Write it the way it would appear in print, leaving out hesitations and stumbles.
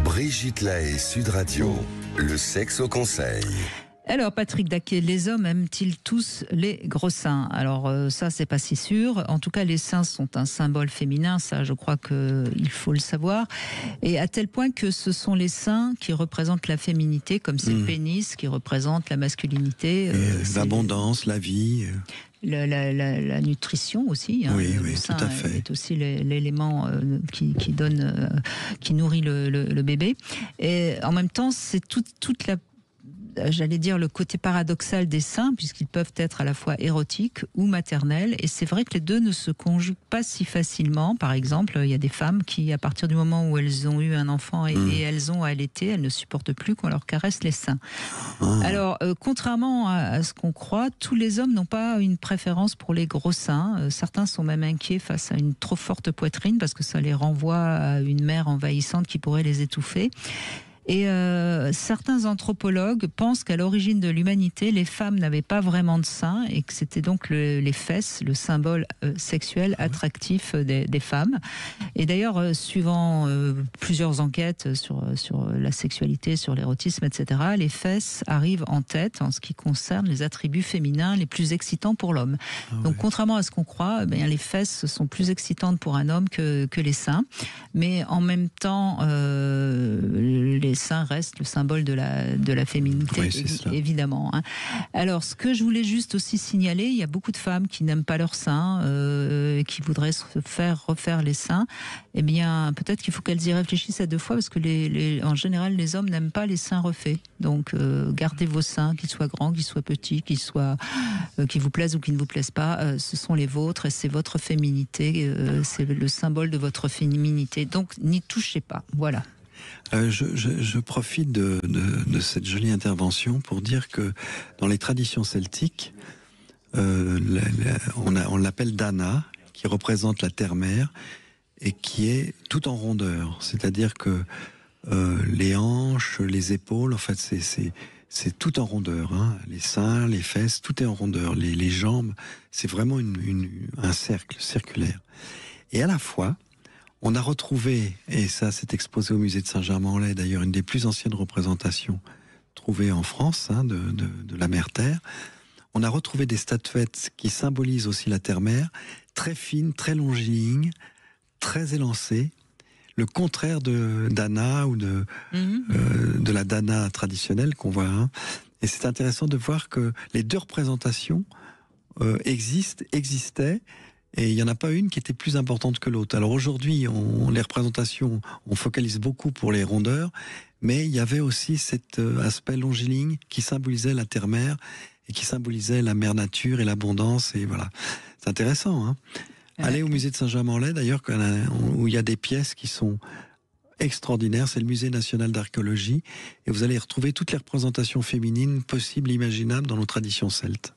Brigitte Lahaie, Sud Radio, le sexe au conseil. Alors Patrick Daquet, les hommes aiment-ils tous les gros seins? Alors ça c'est pas si sûr. En tout cas les seins sont un symbole féminin, ça je crois qu'il faut le savoir. Et à tel point que ce sont les seins qui représentent la féminité, comme c'est le pénis qui représente la masculinité. L'abondance, la vie. La nutrition aussi. Hein. Oui, le tout à fait. C'est aussi l'élément qui donne, qui nourrit le bébé. Et en même temps c'est toute la, j'allais dire, le côté paradoxal des seins, puisqu'ils peuvent être à la fois érotiques ou maternels. Et c'est vrai que les deux ne se conjuguent pas si facilement. Par exemple, il y a des femmes qui, à partir du moment où elles ont eu un enfant et elles ont allaité, elles ne supportent plus qu'on leur caresse les seins. Alors, contrairement à ce qu'on croit, tous les hommes n'ont pas une préférence pour les gros seins. Certains sont même inquiets face à une trop forte poitrine, parce que ça les renvoie à une mer envahissante qui pourrait les étouffer. Et certains anthropologues pensent qu'à l'origine de l'humanité, les femmes n'avaient pas vraiment de seins et que c'était donc les fesses, le symbole sexuel attractif des femmes. Et d'ailleurs, suivant plusieurs enquêtes sur la sexualité, sur l'érotisme, etc., les fesses arrivent en tête en ce qui concerne les attributs féminins les plus excitants pour l'homme. Donc, contrairement à ce qu'on croit, les fesses sont plus excitantes pour un homme que les seins. Mais en même temps, les seins restent le symbole de la féminité, évidemment. Hein. Alors, ce que je voulais juste aussi signaler, il y a beaucoup de femmes qui n'aiment pas leurs seins, qui voudraient se faire refaire les seins. Eh bien, peut-être qu'il faut qu'elles y réfléchissent à deux fois, parce que en général, les hommes n'aiment pas les seins refaits. Donc, gardez vos seins, qu'ils soient grands, qu'ils soient petits, qu'ils vous plaisent ou qu'ils ne vous plaisent pas. Ce sont les vôtres et c'est votre féminité. C'est le symbole de votre féminité. Donc, n'y touchez pas. Voilà. Je profite de cette jolie intervention pour dire que dans les traditions celtiques, on l'appelle Dana, qui représente la terre-mère et qui est tout en rondeur. C'est-à-dire que les hanches, les épaules, en fait, c'est tout en rondeur. Hein. Les seins, les fesses, tout est en rondeur. Les jambes, c'est vraiment un cercle circulaire. Et à la fois, on a retrouvé, et ça c'est exposé au musée de Saint-Germain-en-Laye, d'ailleurs une des plus anciennes représentations trouvées en France, hein, de la mère-terre, on a retrouvé des statuettes qui symbolisent aussi la terre-mère, très fines, très longilignes, très élancées, le contraire de Dana ou de la Dana traditionnelle qu'on voit. Hein. Et c'est intéressant de voir que les deux représentations existaient, et il n'y en a pas une qui était plus importante que l'autre. Alors aujourd'hui, les représentations, on focalise beaucoup pour les rondeurs, mais il y avait aussi cet aspect longiligne qui symbolisait la terre-mère et qui symbolisait la mère nature et l'abondance. Et voilà, c'est intéressant. Hein. Allez au musée de Saint-Germain-en-Laye, d'ailleurs, où il y a des pièces qui sont extraordinaires. C'est le musée national d'archéologie, et vous allez retrouver toutes les représentations féminines possibles, imaginables dans nos traditions celtes.